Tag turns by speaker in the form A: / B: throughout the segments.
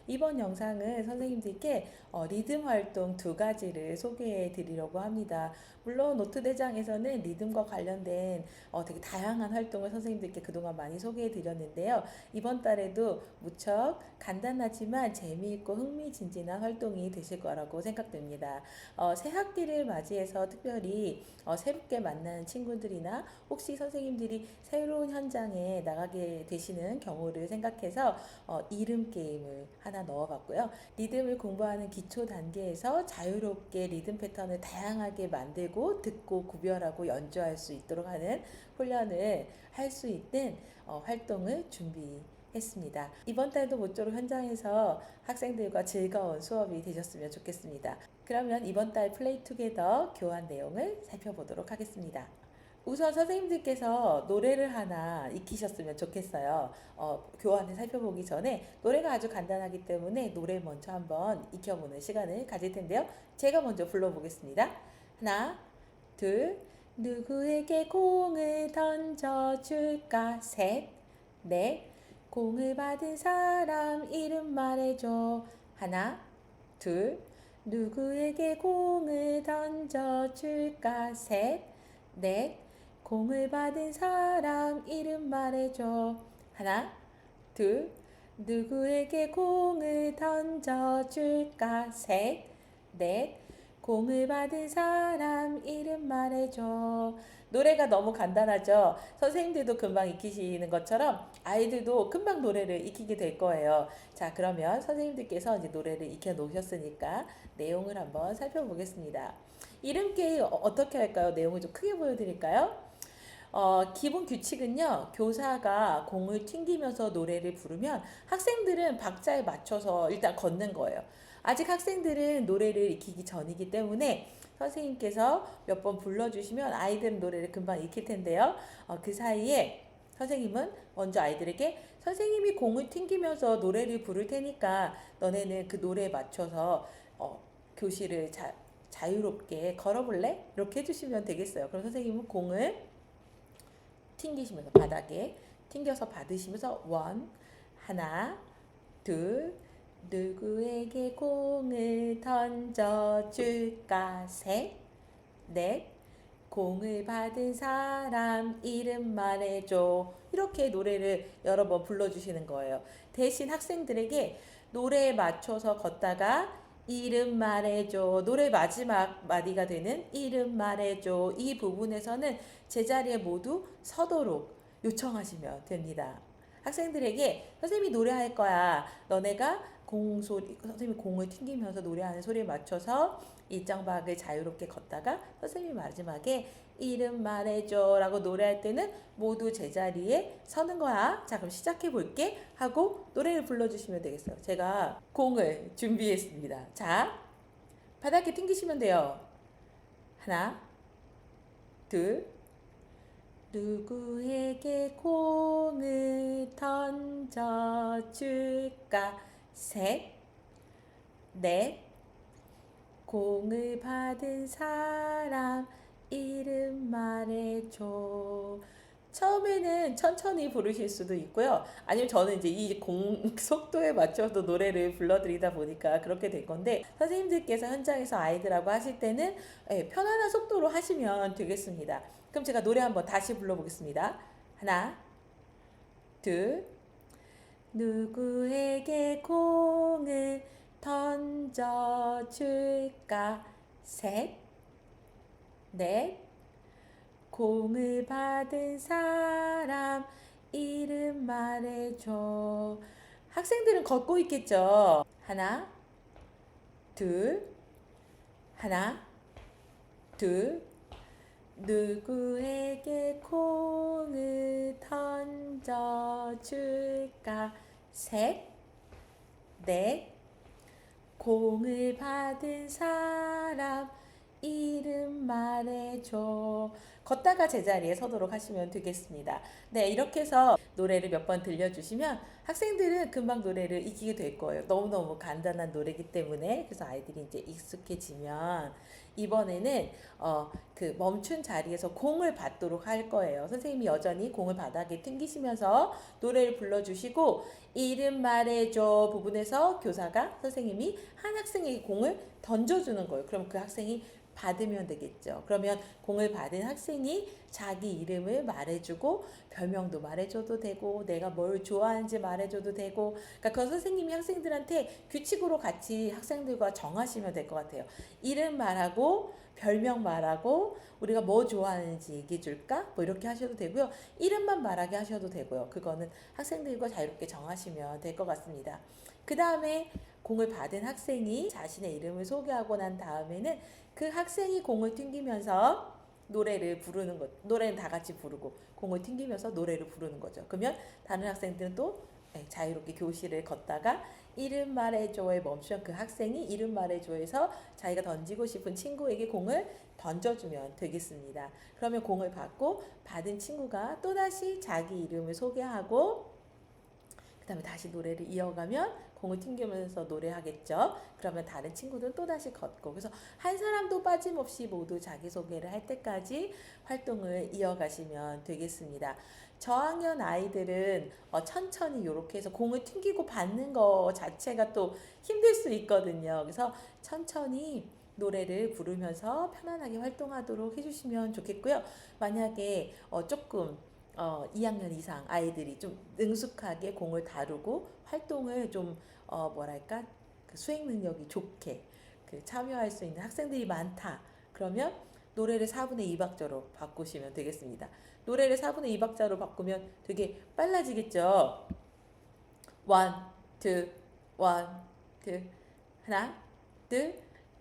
A: 이번 영상은 선생님들께 리듬 활동 두 가지를 소개해 드리려고 합니다. 물론 노트 대장에서는 리듬과 관련된 되게 다양한 활동을 선생님들께 그동안 많이 소개해 드렸는데요. 이번 달에도 무척 간단하지만 재미있고 흥미진진한 활동이 되실 거라고 생각됩니다. 새 학기를 맞이해서 특별히 새롭게 만나는 친구들이나 혹시 선생님들이 새로운 현장에 나가게 되시는 경우를 생각해서 이름 게임을 하나 넣어봤고요. 리듬을 공부하는 기초 단계에서 자유롭게 리듬 패턴을 다양하게 만들고 듣고 구별하고 연주할 수 있도록 하는 훈련을 할 수 있는 활동을 준비했습니다. 이번 달도 모쪼록 현장에서 학생들과 즐거운 수업이 되셨으면 좋겠습니다. 그러면 이번 달 플레이 투게더 교환 내용을 살펴보도록 하겠습니다. 우선 선생님들께서 노래를 하나 익히셨으면 좋겠어요. 교환을 살펴보기 전에 노래가 아주 간단하기 때문에 노래 먼저 한번 익혀보는 시간을 가질 텐데요. 제가 먼저 불러보겠습니다. 하나, 둘, 누구에게 공을 던져줄까? 셋, 넷, 공을 받은 사람 이름 말해줘. 하나, 둘, 누구에게 공을 던져줄까? 셋, 넷, 공을 받은 사람 이름 말해줘. 하나, 둘, 누구에게 공을 던져줄까? 셋, 넷, 공을 받은 사람 이름 말해줘. 노래가 너무 간단하죠? 선생님들도 금방 익히시는 것처럼 아이들도 금방 노래를 익히게 될 거예요. 자, 그러면 선생님들께서 이제 노래를 익혀 놓으셨으니까 내용을 한번 살펴보겠습니다. 이름 게임 어떻게 할까요? 내용을 좀 크게 보여드릴까요? 기본 규칙은요, 교사가 공을 튕기면서 노래를 부르면 학생들은 박자에 맞춰서 일단 걷는 거예요. 아직 학생들은 노래를 익히기 전이기 때문에 선생님께서 몇 번 불러주시면 아이들은 노래를 금방 익힐 텐데요. 그 사이에 선생님은 먼저 아이들에게 선생님이 공을 튕기면서 노래를 부를 테니까 너네는 그 노래에 맞춰서 교실을 자유롭게 걸어볼래? 이렇게 해주시면 되겠어요. 그럼 선생님은 공을 튕기시면서 바닥에 튕겨서 받으시면서 원, 하나, 둘, 누구에게 공을 던져줄까? 셋, 넷, 공을 받은 사람 이름 말해줘. 이렇게 노래를 여러 번 불러주시는 거예요. 대신 학생들에게 노래에 맞춰서 걷다가 이름 말해줘. 노래 마지막 마디가 되는 이름 말해줘. 이 부분에서는 제자리에 모두 서도록 요청하시면 됩니다. 학생들에게 선생님이 노래할 거야. 너네가 선생님이 공을 튕기면서 노래하는 소리에 맞춰서 일정 박을 자유롭게 걷다가 선생님이 마지막에 이름 말해줘 라고 노래할 때는 모두 제자리에 서는 거야. 자, 그럼 시작해 볼게 하고 노래를 불러주시면 되겠어요. 제가 공을 준비했습니다. 자, 바닥에 튕기시면 돼요. 하나, 둘, 누구에게 공을 던져줄까? 셋, 넷, 공을 받은 사람 이름 말해줘. 처음에는 천천히 부르실 수도 있고요. 아니면 저는 이제 이 공 속도에 맞춰서 노래를 불러드리다 보니까 그렇게 될 건데 선생님들께서 현장에서 아이들하고 하실 때는 편안한 속도로 하시면 되겠습니다. 그럼 제가 노래 한번 다시 불러보겠습니다. 하나, 둘, 누구에게 공을 던져줄까? 셋, 넷, 공을 받은 사람 이름 말해줘. 학생들은 걷고 있겠죠. 하나, 둘, 하나, 둘, 누구에게 공을 던져줄까? 셋, 넷, 공을 받은 사람 이름 말해줘. 걷다가 제자리에 서도록 하시면 되겠습니다. 네, 이렇게 해서 노래를 몇 번 들려주시면 학생들은 금방 노래를 익히게 될 거예요. 너무너무 간단한 노래이기 때문에. 그래서 아이들이 이제 익숙해지면 이번에는 그 멈춘 자리에서 공을 받도록 할 거예요. 선생님이 여전히 공을 바닥에 튕기시면서 노래를 불러주시고 이름 말해줘 부분에서 교사가 선생님이 한 학생에게 공을 던져주는 거예요. 그럼 그 학생이 받으면 되겠죠. 그러면 공을 받은 학생이 자기 이름을 말해주고 별명도 말해줘도 되고 내가 뭘 좋아하는지 말해줘도 되고 그러니까 그 선생님이 학생들한테 규칙으로 같이 학생들과 정하시면 될 것 같아요. 이름 말하고 별명 말하고 우리가 뭐 좋아하는지 얘기해 줄까? 뭐 이렇게 하셔도 되고요. 이름만 말하게 하셔도 되고요. 그거는 학생들과 자유롭게 정하시면 될 것 같습니다. 그 다음에 공을 받은 학생이 자신의 이름을 소개하고 난 다음에는 그 학생이 공을 튕기면서 노래를 부르는 것, 노래는 다 같이 부르고 공을 튕기면서 노래를 부르는 거죠. 그러면 다른 학생들은 또 자유롭게 교실을 걷다가 이름 말해줘에 멈추면 그 학생이 이름 말해줘에서 자기가 던지고 싶은 친구에게 공을 던져주면 되겠습니다. 그러면 공을 받고 받은 친구가 또다시 자기 이름을 소개하고 그 다음에 다시 노래를 이어가면 공을 튕기면서 노래하겠죠. 그러면 다른 친구들은 또다시 걷고 그래서 한 사람도 빠짐없이 모두 자기소개를 할 때까지 활동을 이어가시면 되겠습니다. 저학년 아이들은 천천히 이렇게 해서 공을 튕기고 받는 거 자체가 또 힘들 수 있거든요. 그래서 천천히 노래를 부르면서 편안하게 활동하도록 해주시면 좋겠고요. 만약에 조금 2학년 이상 아이들이 좀 능숙하게 공을 다루고 활동을 좀 뭐랄까 그 수행 능력이 좋게 그 참여할 수 있는 학생들이 많다. 그러면 노래를 4분의 2박자로 바꾸시면 되겠습니다. 노래를 4분의 2박자로 바꾸면 되게 빨라지겠죠. 원, 투, 원, 투, 하나, 둘,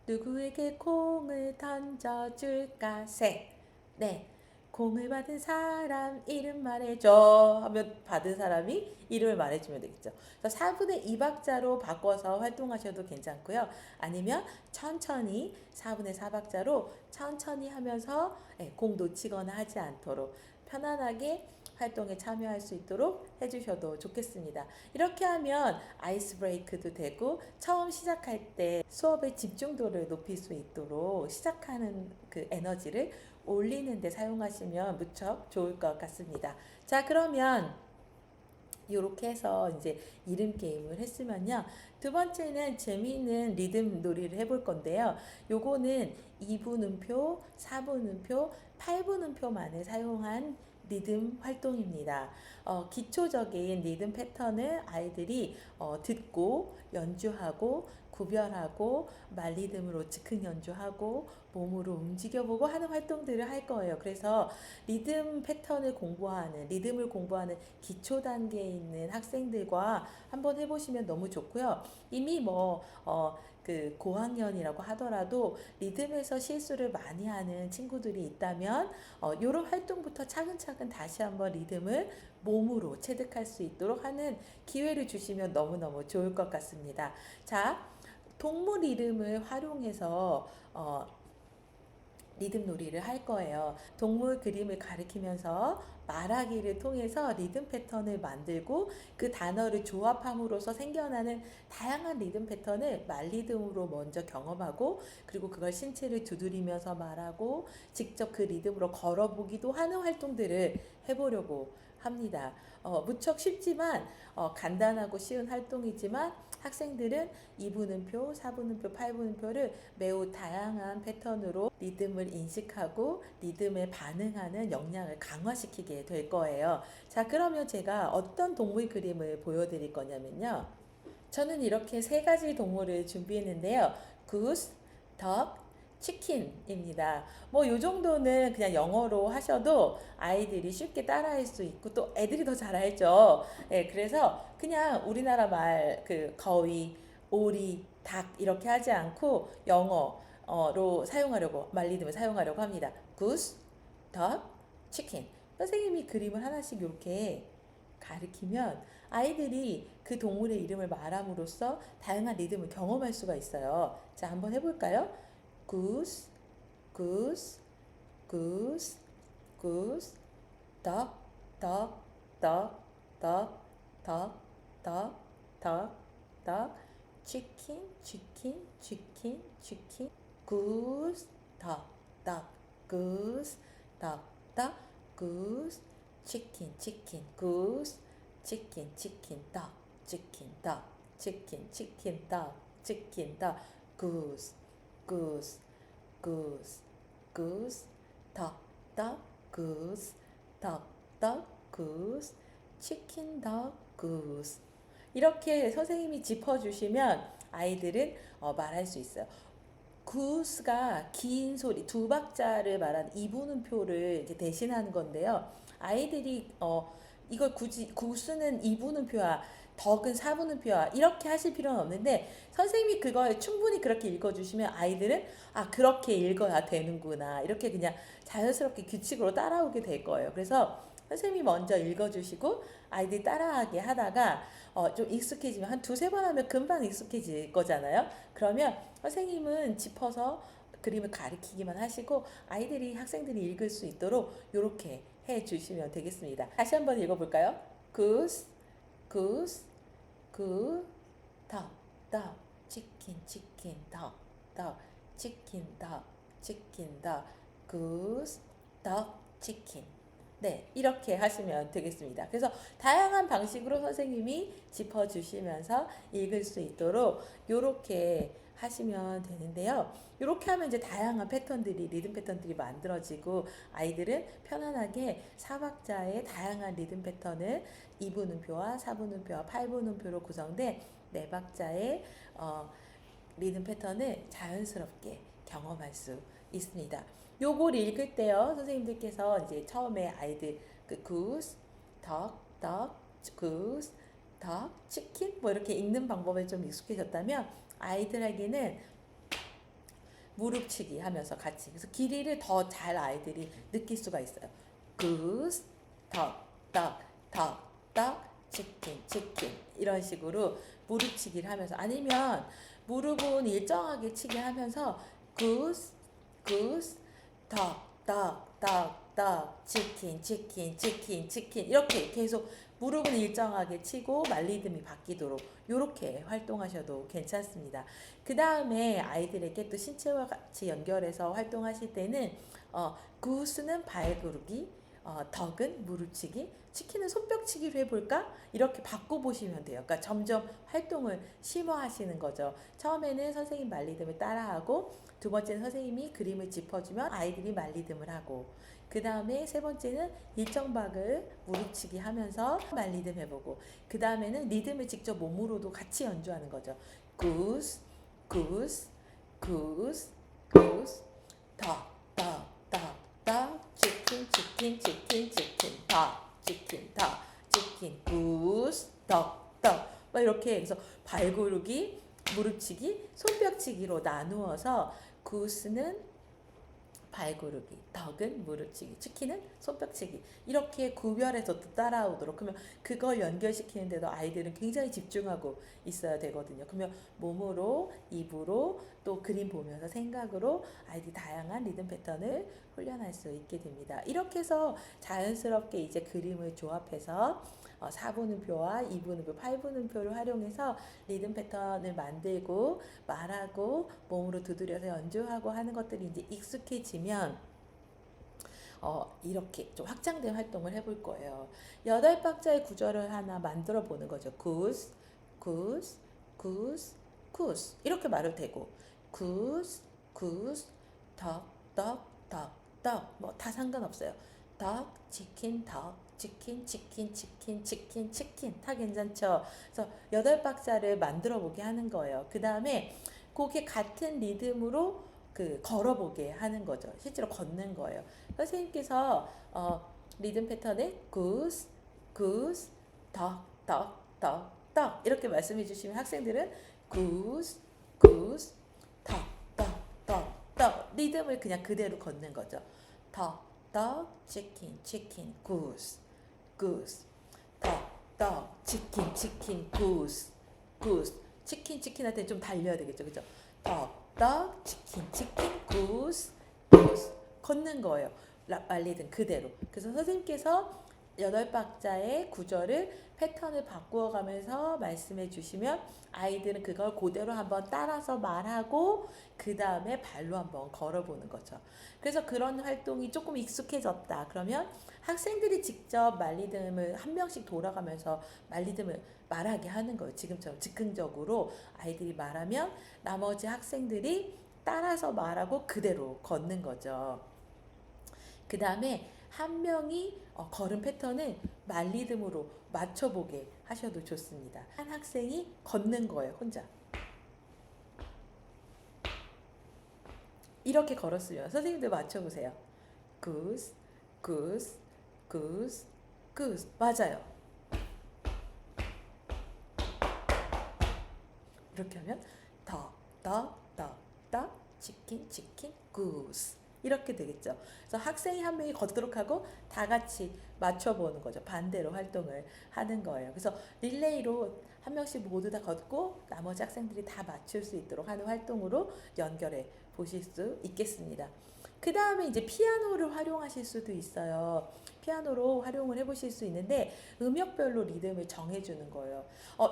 A: 누구에게 공을 던져줄까? 셋, 넷, 공을 받은 사람 이름 말해줘 하면 받은 사람이 이름을 말해주면 되겠죠. 그래서 4분의 2박자로 바꿔서 활동하셔도 괜찮고요. 아니면 천천히 4분의 4박자로 천천히 하면서 공 놓치거나 하지 않도록 편안하게 활동에 참여할 수 있도록 해주셔도 좋겠습니다. 이렇게 하면 아이스 브레이크도 되고 처음 시작할 때 수업의 집중도를 높일 수 있도록 시작하는 그 에너지를 올리는 데 사용하시면 무척 좋을 것 같습니다. 자, 그러면 이렇게 해서 이제 이름 게임을 했으면요. 두 번째는 재미있는 리듬 놀이를 해볼 건데요. 요거는 2분음표, 4분음표, 8분음표만을 사용한 리듬 활동입니다. 기초적인 리듬 패턴을 아이들이 듣고 연주하고 구별하고 말리듬으로 즉흥 연주하고 몸으로 움직여보고 하는 활동들을 할 거예요. 그래서 리듬 패턴을 공부하는 리듬을 공부하는 기초 단계에 있는 학생들과 한번 해보시면 너무 좋고요. 이미 그 고학년이라고 하더라도 리듬에서 실수를 많이 하는 친구들이 있다면 이런 활동부터 차근차근 다시 한번 리듬을 몸으로 체득할 수 있도록 하는 기회를 주시면 너무너무 좋을 것 같습니다. 자, 동물 이름을 활용해서 리듬 놀이를 할 거예요. 동물 그림을 가리키면서 말하기를 통해서 리듬 패턴을 만들고 그 단어를 조합함으로써 생겨나는 다양한 리듬 패턴을 말리듬으로 먼저 경험하고 그리고 그걸 신체를 두드리면서 말하고 직접 그 리듬으로 걸어보기도 하는 활동들을 해보려고 합니다. 무척 쉽지만 간단하고 쉬운 활동이지만 학생들은 2분음표, 4분음표, 8분음표를 매우 다양한 패턴으로 리듬을 인식하고 리듬에 반응하는 역량을 강화시키게 될 거예요. 자, 그러면 제가 어떤 동물 그림을 보여드릴 거냐면요. 저는 이렇게 세 가지 동물을 준비했는데요. goose, duck, 치킨입니다. 요 정도는 그냥 영어로 하셔도 아이들이 쉽게 따라할 수 있고 또 애들이 더 잘 알죠. 그래서 그냥 우리나라 말 그 거위, 오리, 닭 이렇게 하지 않고 영어로 사용하려고 말리듬을 사용하려고 합니다. goose, duck, chicken. 선생님이 그림을 하나씩 이렇게 가리키면 아이들이 그 동물의 이름을 말함으로써 다양한 리듬을 경험할 수가 있어요. 자, 한번 해볼까요? goose, goose, goose, goose, duck, duck, duck, duck, duck, duck, duck, duck, chicken, chicken, chicken, chicken, goose, duck, duck, goose, duck, duck, goose, chicken, chicken, goose, chicken, chicken, duck, chicken, duck, chicken, chicken, duck, chicken, duck, goose, goose, goose, goose, duck, duck, goose, duck, duck, goose, chicken, duck, goose. 이렇게 선생님이 짚어주시면 아이들은 말할 수 있어요. goose가 긴 소리, 두 박자를 말하는 이분음표를 이제 대신하는 건데요. 아이들이 이걸 굳이 goose는 이분음표야, 덕은 사분음표야 이렇게 하실 필요는 없는데 선생님이 그걸 충분히 그렇게 읽어주시면 아이들은 아 그렇게 읽어야 되는구나 이렇게 그냥 자연스럽게 규칙으로 따라오게 될 거예요. 그래서 선생님이 먼저 읽어주시고 아이들이 따라하게 하다가 좀 익숙해지면 한 두세 번 하면 금방 익숙해질 거잖아요. 그러면 선생님은 짚어서 그림을 가리키기만 하시고 아이들이 학생들이 읽을 수 있도록 이렇게 해주시면 되겠습니다. 다시 한번 읽어볼까요? goose, goose, goose, duck, duck, chicken, chicken, duck, duck, chicken, duck, chicken, duck, goose, duck, chicken. 네, 이렇게 하시면 되겠습니다. 그래서 다양한 방식으로 선생님이 짚어주시면서 읽을 수 있도록 이렇게 하시면 되는데요. 이렇게 하면 이제 다양한 패턴들이, 리듬 패턴들이 만들어지고 아이들은 편안하게 4박자의 다양한 리듬 패턴을 2분음표와 4분음표와 8분음표로 구성된 4박자의 리듬 패턴을 자연스럽게 경험할 수 있습니다. 요걸 읽을 때요, 선생님들께서 이제 처음에 아이들 그 goose, duck, duck, goose, duck, chicken 뭐 이렇게 읽는 방법에 좀 익숙해졌다면 아이들에게는 무릎치기 하면서 같이 그래서 길이를 더 잘 아이들이 느낄 수가 있어요. goose, duck, duck, duck, duck, chicken, chicken 이런 식으로 무릎치기를 하면서 아니면 무릎은 일정하게 치게 하면서 goose, goose, duck, duck, duck, duck, chicken, chicken, chicken, chicken 이렇게 계속 무릎은 일정하게 치고 말리듬이 바뀌도록 이렇게 활동하셔도 괜찮습니다. 그 다음에 아이들에게 또 신체와 같이 연결해서 활동하실 때는 goose는 발구르기, 덕은 무릎치기, 치킨은 손뼉치기로 해볼까? 이렇게 바꿔보시면 돼요. 그러니까 점점 활동을 심화하시는 거죠. 처음에는 선생님 말리듬을 따라하고 두 번째는 선생님이 그림을 짚어주면 아이들이 말리듬을 하고 그 다음에 세 번째는 일정박을 무릎치기 하면서 말리듬 해보고 그 다음에는 리듬을 직접 몸으로도 같이 연주하는 거죠. goose, goose, goose, goose, duck, duck, duck, duck, chicken, chicken, chicken, chicken, duck, chicken, duck, chicken, goose, duck, duck 막 이렇게 해서 발구르기, 무릎치기, 손뼉치기로 나누어서 goose는 발구르기, 덕은 무릎치기, 치킨은 손뼉치기 이렇게 구별해서 또 따라오도록 그러면 그걸 연결시키는데도 아이들은 굉장히 집중하고 있어야 되거든요. 그러면 몸으로, 입으로 또 그림 보면서 생각으로 아이들이 다양한 리듬 패턴을 훈련할 수 있게 됩니다. 이렇게 해서 자연스럽게 이제 그림을 조합해서 4분음표와 2분음표, 8분음표를 활용해서 리듬 패턴을 만들고 말하고 몸으로 두드려서 연주하고 하는 것들이 이제 익숙해지면 이렇게 좀 확장된 활동을 해볼 거예요. 8박자의 구절을 하나 만들어 보는 거죠. goose, goose, goose, goose 이렇게 말해도 되고 goose, goose, duck, duck, duck, duck 뭐 다 상관없어요. duck, chicken, duck, 치킨, 치킨, 치킨, 치킨, 치킨 다 괜찮죠? 그래서 8박자를 만들어 보게 하는 거예요. 그 다음에 그게 같은 리듬으로 걸어보게 하는 거죠. 실제로 걷는 거예요. 선생님께서 리듬 패턴을 goose, goose, duck, duck, duck, duck 이렇게 말씀해 주시면 학생들은 goose, goose, duck, duck, duck, duck 리듬을 그냥 그대로 걷는 거죠. duck, duck, chicken, chicken, goose, goose, duck, duck, chicken, chicken, goose, goose 치킨, 치킨한테 좀 달려야 되겠죠. 그죠? duck, duck, chicken, chicken, goose, goose 걷는 거예요. 말리듬 그대로. 그래서 선생님께서 8박자의 구절을 패턴을 바꾸어 가면서 말씀해 주시면 아이들은 그걸 그대로 한번 따라서 말하고 그 다음에 발로 한번 걸어보는 거죠. 그래서 그런 활동이 조금 익숙해졌다. 그러면 학생들이 직접 말리듬을 한 명씩 돌아가면서 말리듬을 말하게 하는 거예요. 지금처럼 즉흥적으로 아이들이 말하면 나머지 학생들이 따라서 말하고 그대로 걷는 거죠. 그 다음에 한 명이 걸음 패턴을 말리듬으로 맞춰보게 하셔도 좋습니다. 한 학생이 걷는 거예요, 혼자. 이렇게 걸었으면 선생님들 맞춰보세요. goose, goose, goose, goose. 맞아요. 이렇게 하면 더, 치킨, 치킨, goose. 이렇게 되겠죠. 그래서 학생이 한 명이 걷도록 하고 다 같이 맞춰보는 거죠. 반대로 활동을 하는 거예요. 그래서 릴레이로 한 명씩 모두 다 걷고 나머지 학생들이 다 맞출 수 있도록 하는 활동으로 연결해 보실 수 있겠습니다. 그 다음에 이제 피아노를 활용하실 수도 있어요. 피아노로 활용을 해보실 수 있는데 음역별로 리듬을 정해주는 거예요.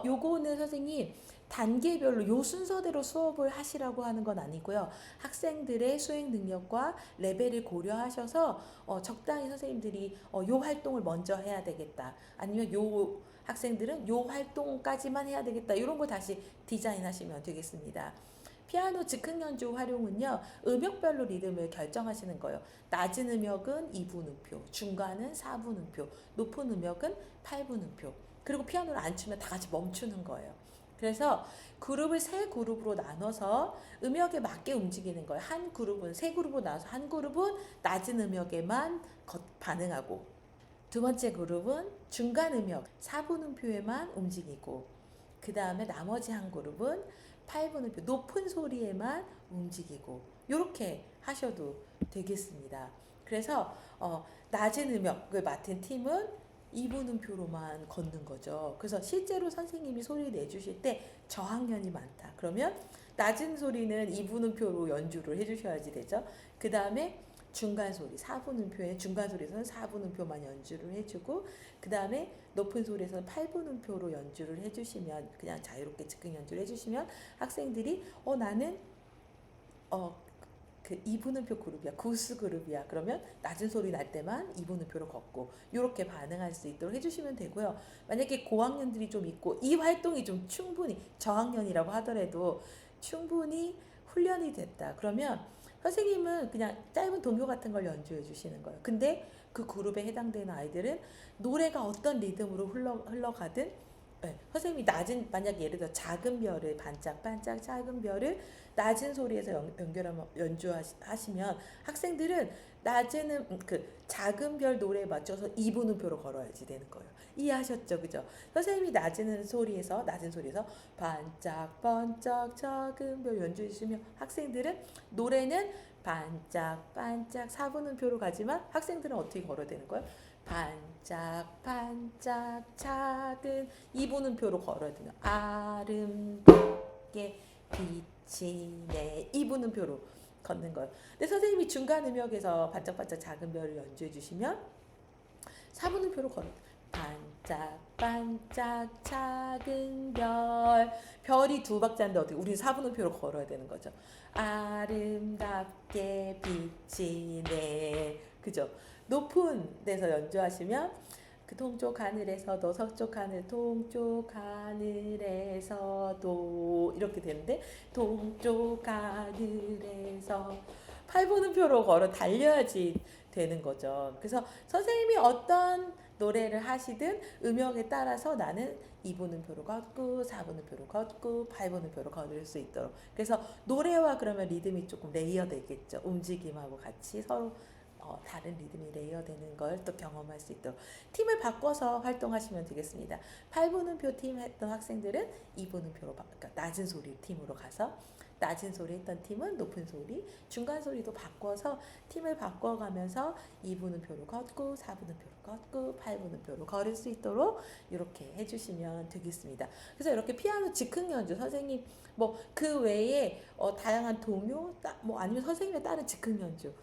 A: 요거는 선생님 단계별로 요 순서대로 수업을 하시라고 하는 건 아니고요. 학생들의 수행 능력과 레벨을 고려하셔서 적당히 선생님들이 요 활동을 먼저 해야 되겠다. 아니면 요 학생들은 요 활동까지만 해야 되겠다. 이런 거 다시 디자인하시면 되겠습니다. 피아노 즉흥 연주 활용은요. 음역별로 리듬을 결정하시는 거예요. 낮은 음역은 2분음표, 중간은 4분음표, 높은 음역은 8분음표. 그리고 피아노를 안 치면 다 같이 멈추는 거예요. 그래서 그룹을 세 그룹으로 나눠서 음역에 맞게 움직이는 거예요. 한 그룹은 세 그룹으로 나눠서 한 그룹은 낮은 음역에만 반응하고 두 번째 그룹은 중간 음역 4분음표에만 움직이고 그 다음에 나머지 한 그룹은 8분음표 높은 소리에만 움직이고 이렇게 하셔도 되겠습니다. 그래서 낮은 음역을 맡은 팀은 2분음표로만 걷는 거죠. 그래서 실제로 선생님이 소리 내주실 때 저학년이 많다. 그러면 낮은 소리는 2분음표로 연주를 해주셔야지 되죠. 그 다음에 중간 소리 4분음표의 중간 소리에서는 4분음표만 연주를 해주고 그 다음에 높은 소리에서는 8분음표로 연주를 해주시면 그냥 자유롭게 즉흥 연주를 해주시면 학생들이 나는 그 2분음표 그룹이야. 구스 그룹이야. 그러면 낮은 소리 날 때만 2분음표로 걷고 이렇게 반응할 수 있도록 해주시면 되고요. 만약에 고학년들이 좀 있고 이 활동이 좀 충분히 저학년이라고 하더라도 충분히 훈련이 됐다. 그러면 선생님은 그냥 짧은 동요 같은 걸 연주해 주시는 거예요. 근데 그 그룹에 해당되는 아이들은 노래가 어떤 리듬으로 흘러가든 선생님이 만약에 예를 들어 작은 별을 반짝반짝 작은 별을 낮은 소리에서 연주하시면 학생들은 낮은 그 작은 별 노래에 맞춰서 2분음표로 걸어야지 되는 거예요. 이해하셨죠? 그죠? 선생님이 낮은 소리에서 반짝반짝 작은 별 연주해 주시면 학생들은 노래는 반짝반짝 4분음표로 가지만 학생들은 어떻게 걸어야 되는 거예요? 반짝반짝 작은 2분음표로 걸어야 되는 아름답게 빛이 내 2분음표로 걷는 거예요. 근데 선생님이 중간 음역에서 반짝반짝 작은 별을 연주해 주시면 4분음표로 걸어요. 반짝반짝 작은 별 별이 2박자인데 어떻게 우리는 4분음표로 걸어야 되는 거죠. 아름답게 빛이 내 그죠? 높은 데서 연주하시면 그 동쪽 하늘에서도 서쪽 하늘 동쪽 하늘에서도 이렇게 되는데 동쪽 하늘에서 8분음표로 걸어 달려야지 되는 거죠. 그래서 선생님이 어떤 노래를 하시든 음역에 따라서 나는 2분음표로 걷고 4분음표로 걷고 8분음표로 걸을 수 있도록 그래서 노래와 그러면 리듬이 조금 레이어 되겠죠. 움직임하고 같이 서로 다른 리듬이 레이어되는 걸 또 경험할 수 있도록 팀을 바꿔서 활동하시면 되겠습니다. 8분음표 팀 했던 학생들은 2분음표로 그러니까 낮은 소리 팀으로 가서 낮은 소리 했던 팀은 높은 소리, 중간 소리도 바꿔서 팀을 바꿔가면서 2분음표로 걷고 4분음표로 걷고 8분음표로 걸을 수 있도록 이렇게 해주시면 되겠습니다. 그래서 이렇게 피아노 즉흥 연주 선생님 뭐 그 외에 다양한 동요 뭐 아니면 선생님의 다른 즉흥 연주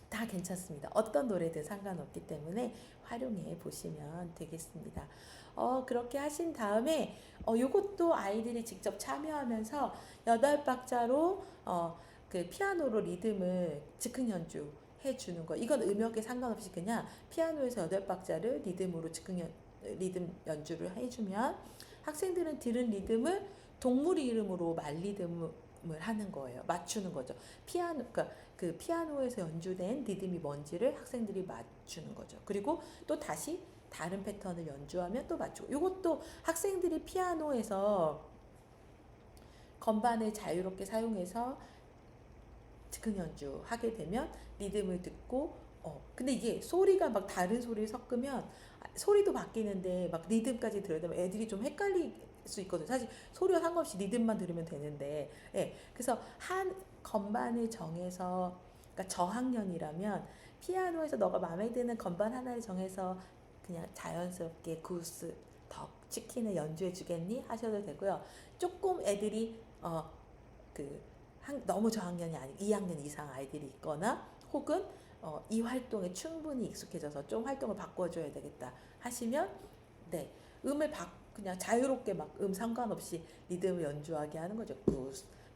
A: 다 다 괜찮습니다. 어떤 노래든 상관없기 때문에 활용해 보시면 되겠습니다. 그렇게 하신 다음에 요것도 아이들이 직접 참여하면서 8박자로 그 피아노로 리듬을 즉흥 연주 해주는 거. 이건 음역에 상관없이 그냥 피아노에서 8박자를 리듬으로 리듬 연주를 해주면 학생들은 들은 리듬을 동물 이름으로 말리듬을 하는 거예요. 맞추는 거죠. 그러니까 그 피아노에서 연주된 리듬이 뭔지를 학생들이 맞추는 거죠. 그리고 또 다시 다른 패턴을 연주하면 또 맞추고. 이것도 학생들이 피아노에서 건반을 자유롭게 사용해서 즉흥 연주하게 되면 리듬을 듣고 근데 이게 소리가 막 다른 소리를 섞으면 소리도 바뀌는데 막 리듬까지 들어야 되면 애들이 좀 헷갈릴 수 있거든요. 사실 소리와 상관없이 리듬만 들으면 되는데, 예. 그래서 한 건반을 정해서, 그러니까 저학년이라면 피아노에서 너가 마음에 드는 건반 하나를 정해서 그냥 자연스럽게 구스, 덕, 치킨을 연주해 주겠니? 하셔도 되고요. 조금 애들이 너무 저학년이 아니고 2학년 이상 아이들이 있거나 혹은 이 활동에 충분히 익숙해져서 좀 활동을 바꿔줘야 되겠다 하시면 네 그냥 자유롭게 막 상관없이 리듬을 연주하게 하는 거죠.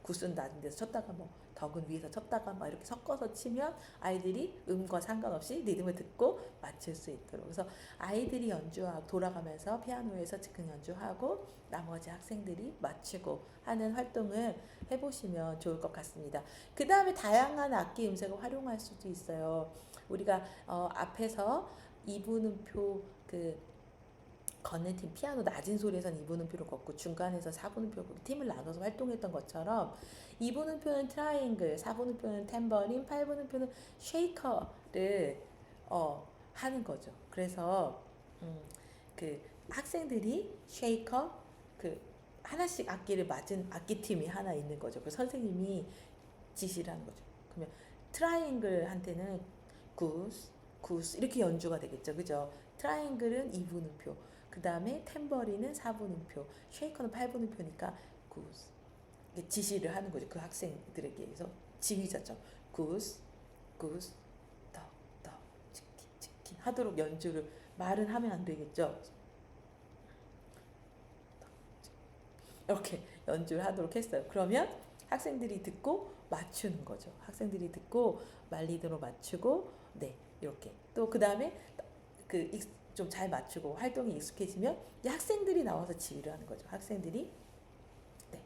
A: 굿은 낮은 데서 쳤다가 뭐 덕은 위에서 쳤다가 막 이렇게 섞어서 치면 아이들이 음과 상관없이 리듬을 듣고 맞출 수 있도록. 그래서 아이들이 연주하고 돌아가면서 피아노에서 즉흥 연주하고 나머지 학생들이 맞추고 하는 활동을 해보시면 좋을 것 같습니다. 그 다음에 다양한 악기 음색을 활용할 수도 있어요. 우리가 앞에서 이분음표 걷는 팀, 피아노 낮은 소리에서는 2분음표를 걷고 중간에서 4분음표 팀을 나눠서 활동했던 것처럼 2분음표는 트라이앵글, 4분음표는 탬버린, 8분음표는 쉐이커를 하는 거죠. 그래서 그 학생들이 쉐이커 하나씩 악기를 맞은 악기팀이 하나 있는 거죠. 그 선생님이 지시를 하는 거죠. 그러면 트라이앵글한테는 구스 이렇게 연주가 되겠죠. 그죠? 트라이앵글은 2분음표, 그 다음에 탬버린은 4분음표, 쉐이커는 8분음표니까 구스 지시를 하는 거죠. 그 학생들에게. 그래서 지휘자죠. 구스 덕 치킨 하도록 연주를, 말은 하면 안 되겠죠. 이렇게 연주를 하도록 했어요. 그러면 학생들이 듣고 맞추는 거죠. 학생들이 듣고 말리드로 맞추고 이렇게 또 그 다음에 좀 잘 맞추고 활동이 익숙해지면 이제 학생들이 나와서 지휘를 하는 거죠. 학생들이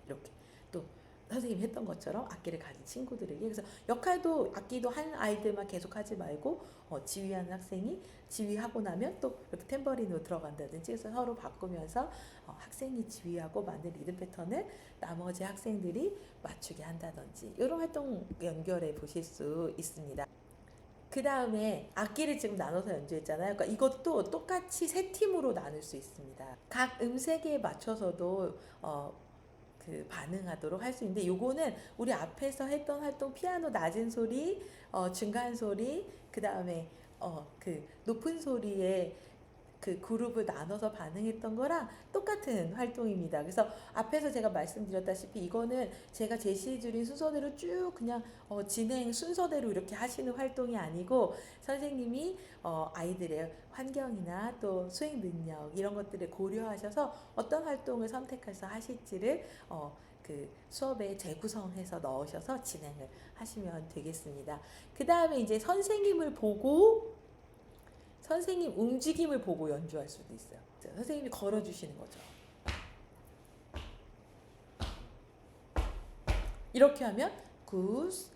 A: 이렇게 또 선생님이 했던 것처럼 악기를 가진 친구들에게, 그래서 역할도 악기도 한 아이들만 계속 하지 말고 지휘하는 학생이 지휘하고 나면 또 이렇게 탬버린으로 들어간다든지 해서 서로 바꾸면서 학생이 지휘하고 만든 리듬 패턴을 나머지 학생들이 맞추게 한다든지 이런 활동 연결해 보실 수 있습니다. 그 다음에 악기를 지금 나눠서 연주했잖아요. 그러니까 이것도 똑같이 세 팀으로 나눌 수 있습니다. 각 음색에 맞춰서도 반응하도록 할 수 있는데, 요거는 우리 앞에서 했던 활동 피아노 낮은 소리, 중간 소리, 그 다음에 높은 소리에 그룹을 나눠서 반응했던 거랑 똑같은 활동입니다. 그래서 앞에서 제가 말씀드렸다시피 이거는 제가 제시해드린 순서대로 쭉 그냥 진행 순서대로 이렇게 하시는 활동이 아니고 선생님이 아이들의 환경이나 또 수행 능력 이런 것들을 고려하셔서 어떤 활동을 선택해서 하실지를 수업에 재구성해서 넣으셔서 진행을 하시면 되겠습니다. 그 다음에 이제 선생님 움직임을 보고 연주할 수도 있어요. 선생님이 걸어주시는 거죠. 이렇게 하면 구스,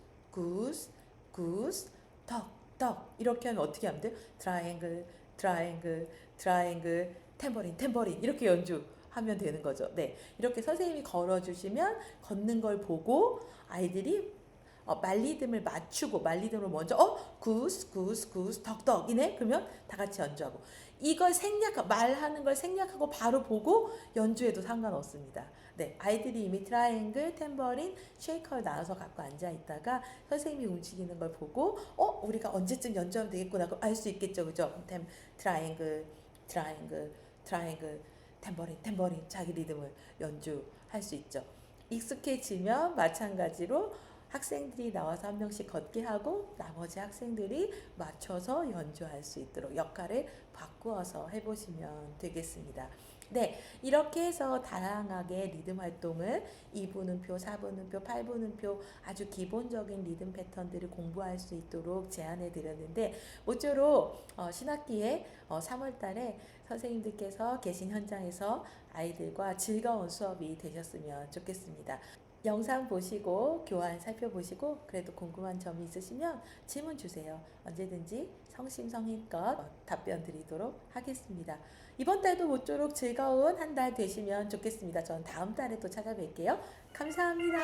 A: 덕 이렇게 하면 어떻게 하면 돼요? 트라이앵글, 탬버린 이렇게 연주하면 되는 거죠. 이렇게 선생님이 걸어주시면 걷는 걸 보고 아이들이 말리듬을 맞추고 말리듬으로 먼저 구스 덕이네 그러면 다 같이 연주하고, 이걸 말하는 걸 생략하고 바로 보고 연주해도 상관없습니다. 아이들이 이미 트라이앵글, 탬버린, 쉐이커를 나눠서 갖고 앉아 있다가 선생님이 움직이는 걸 보고 우리가 언제쯤 연주하면 되겠구나 알 수 있겠죠. 그죠? 트라이앵글, 탬버린 자기 리듬을 연주할 수 있죠. 익숙해지면 마찬가지로 학생들이 나와서 한 명씩 걷게 하고 나머지 학생들이 맞춰서 연주할 수 있도록 역할을 바꾸어서 해보시면 되겠습니다. 네, 이렇게 해서 다양하게 리듬 활동을 2분음표, 4분음표, 8분음표 아주 기본적인 리듬 패턴들을 공부할 수 있도록 제안해 드렸는데 모쪼록 신학기에 3월 달에 선생님들께서 계신 현장에서 아이들과 즐거운 수업이 되셨으면 좋겠습니다. 영상 보시고 교환 살펴보시고 그래도 궁금한 점이 있으시면 질문 주세요. 언제든지 성심성의껏 답변 드리도록 하겠습니다. 이번 달도 모쪼록 즐거운 한 달 되시면 좋겠습니다. 전 다음 달에 또 찾아뵐게요. 감사합니다.